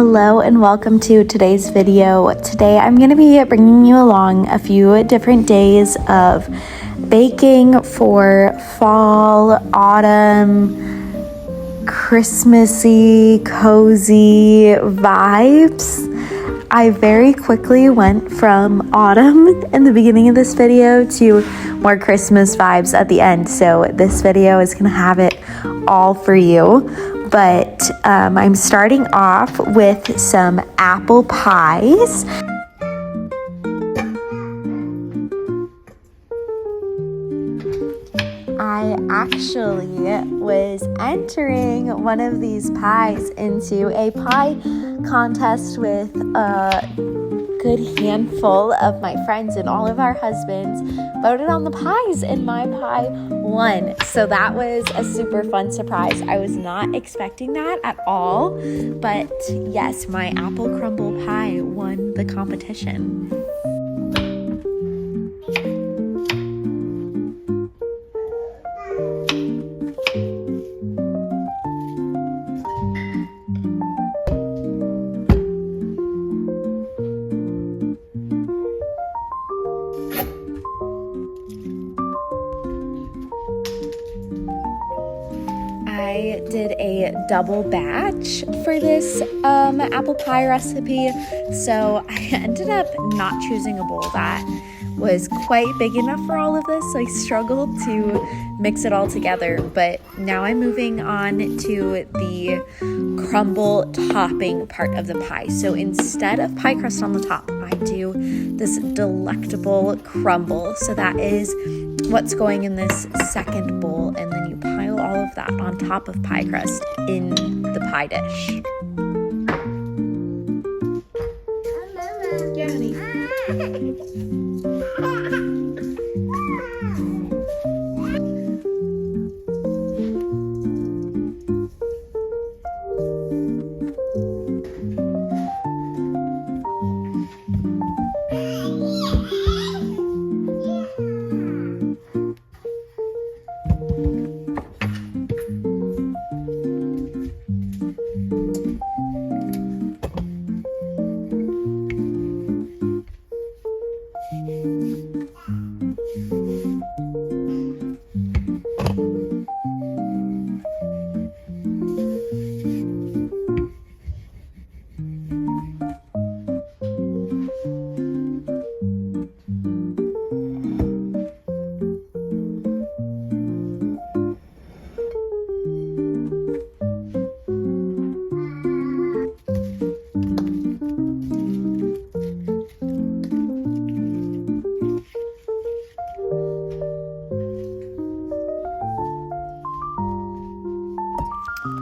Hello and welcome to today's video. Today I'm going to be bringing you along a few different days of baking for fall, autumn, Christmassy, cozy vibes. I very quickly went from autumn in the beginning of this video to more Christmas vibes at the end, so this video is going to have it all for you. But I'm starting off with some apple pies. I actually was entering one of these pies into a pie contest with a good handful of my friends, and all of our husbands voted on the pies and my pie won. So that was a super fun surprise. I was not expecting that at all, but yes, my apple crumble pie won the competition. I did a double batch for this apple pie recipe, so I ended up not choosing a bowl that was quite big enough for all of this. I struggled to mix it all together, but now I'm moving on to the crumble topping part of the pie. So instead of pie crust on the top, I do this delectable crumble. So that is what's going in this second bowl, and then you pile all of that on top of pie crust in the pie dish. Yeah, honey.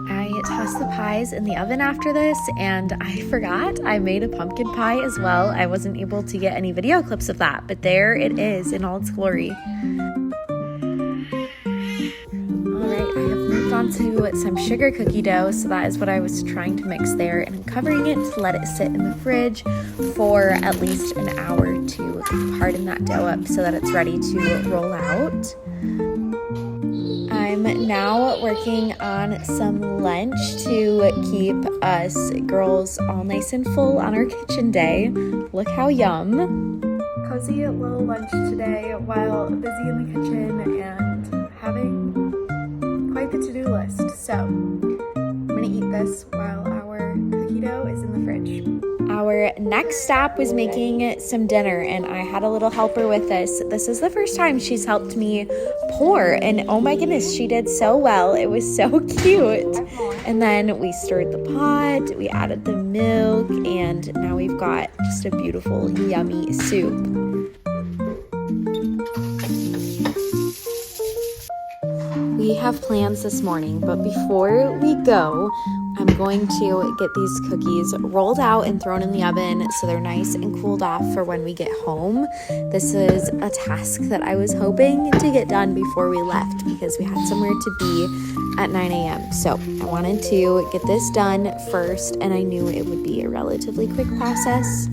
I tossed the pies in the oven after this, and I forgot I made a pumpkin pie as well. I wasn't able to get any video clips of that, but there it is in all its glory. Alright, I have moved on to some sugar cookie dough, so that is what I was trying to mix there, and I'm covering it to let it sit in the fridge for at least an hour to harden that dough up so that it's ready to roll out. I'm now working on some lunch to keep us girls all nice and full on our kitchen day. Look how yum. Cozy little lunch today while busy in the kitchen and having quite the to-do list. So I'm gonna eat this while our cookie dough is in the fridge. Our next stop was making some dinner, and I had a little helper with us. This is the first time she's helped me pour, and oh my goodness, she did so well. It was so cute. And then we stirred the pot, we added the milk, and now we've got just a beautiful, yummy soup. We have plans this morning, but before we go, I'm going to get these cookies rolled out and thrown in the oven so they're nice and cooled off for when we get home. This is a task that I was hoping to get done before we left because we had somewhere to be at 9 a.m. So I wanted to get this done first, and I knew it would be a relatively quick process.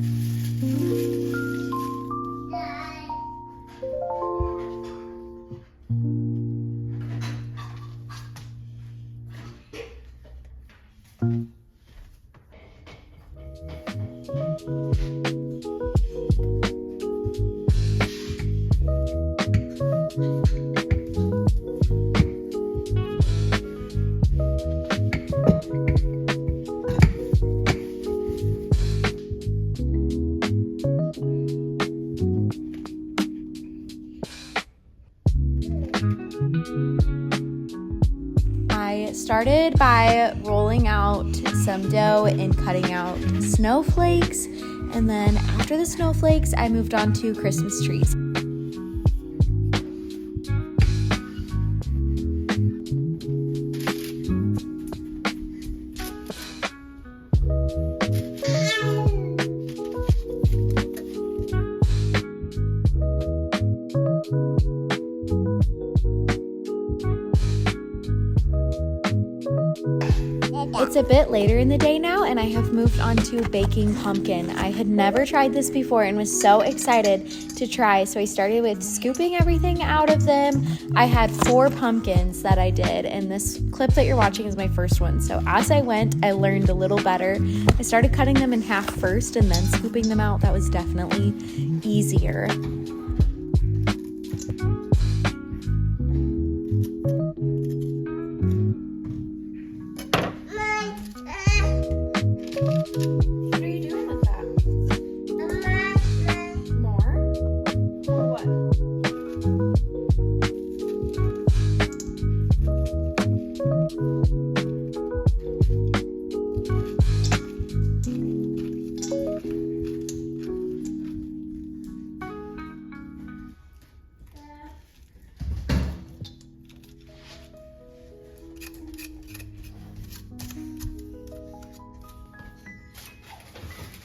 I started by rolling out some dough and cutting out snowflakes, and then after the snowflakes, I moved on to Christmas trees. It's a bit later in the day now, and I have moved on to baking pumpkin. I had never tried this before and was so excited to try, so I started with scooping everything out of them. I had 4 pumpkins that I did, and this clip that you're watching is my first one. So as I went, I learned a little better. I started cutting them in half first and then scooping them out. That was definitely easier.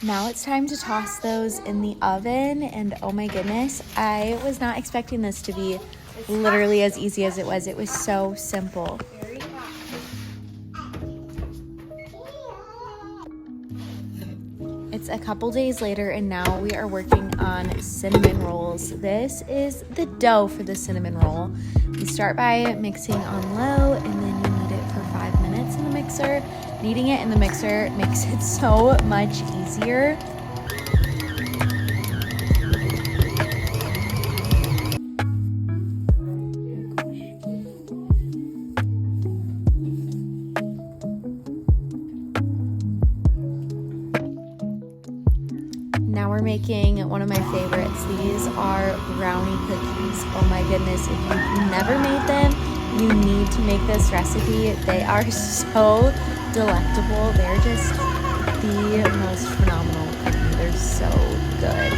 Now it's time to toss those in the oven, and oh my goodness, I was not expecting this to be literally as easy as it was. It was so simple. It's a couple days later, and now we are working on cinnamon rolls. This is the dough for the cinnamon roll. You start by mixing on low, and then you knead it for 5 minutes in the mixer. Kneading it in the mixer makes it so much easier. Now we're making one of my favorites. These are brownie cookies. Oh my goodness, if you've never made them, you need to make this recipe. They are so delectable. They're just the most phenomenal cookie. They're so good.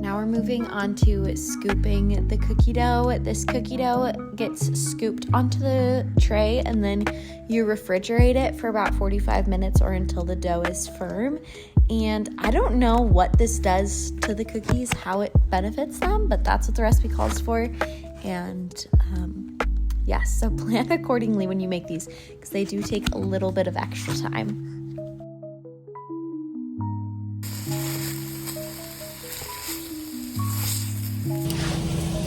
Now we're moving on to scooping the cookie dough. This cookie dough gets scooped onto the tray, and then you refrigerate it for about 45 minutes or until the dough is firm. And I don't know what this does to the cookies, how it benefits them, but that's what the recipe calls for. And yes, so plan accordingly when you make these, because they do take a little bit of extra time.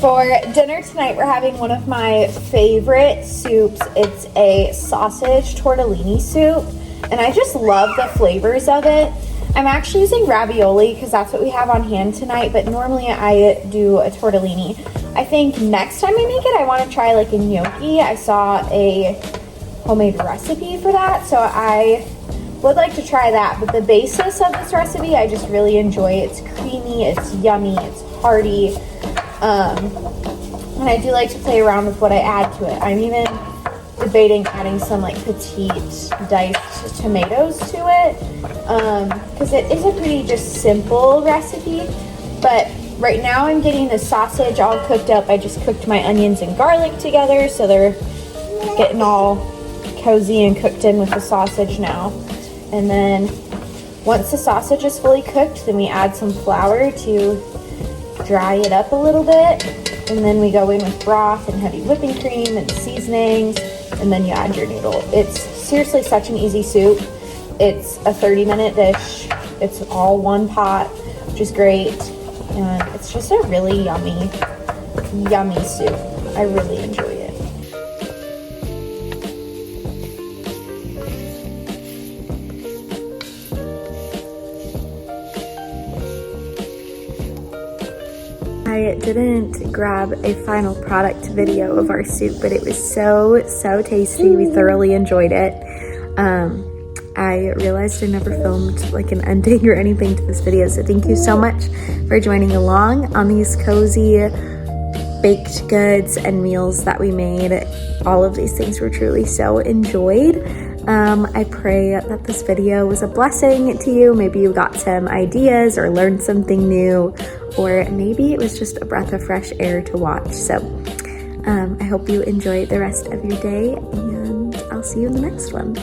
For dinner tonight, we're having one of my favorite soups. It's a sausage tortellini soup, and I just love the flavors of it. I'm actually using ravioli because that's what we have on hand tonight, but normally I do a tortellini. I think next time I make it, I want to try like a gnocchi. I saw a homemade recipe for that, so I would like to try that. But the basis of this recipe, I just really enjoy. It's creamy, it's yummy, it's hearty. And I do like to play around with what I add to it. I'm even debating adding some like petite diced tomatoes to it, because it is a pretty just simple recipe. But right now I'm getting the sausage all cooked up. I just cooked my onions and garlic together, so they're getting all cozy and cooked in with the sausage now. And then once the sausage is fully cooked, then we add some flour to dry it up a little bit, and then we go in with broth and heavy whipping cream and seasonings, and then you add your noodle. It's seriously such an easy soup. It's a 30-minute dish. It's all one pot, which is great, and it's just a really yummy soup. I really enjoy it. I didn't grab a final product video of our soup, but it was so tasty. We thoroughly enjoyed it. I realized I never filmed like an ending or anything to this video, so thank you so much for joining along on these cozy baked goods and meals that we made. All of these things were truly so enjoyed. I pray that this video was a blessing to you. Maybe you got some ideas or learned something new, or maybe it was just a breath of fresh air to watch. So I hope you enjoy the rest of your day, and I'll see you in the next one.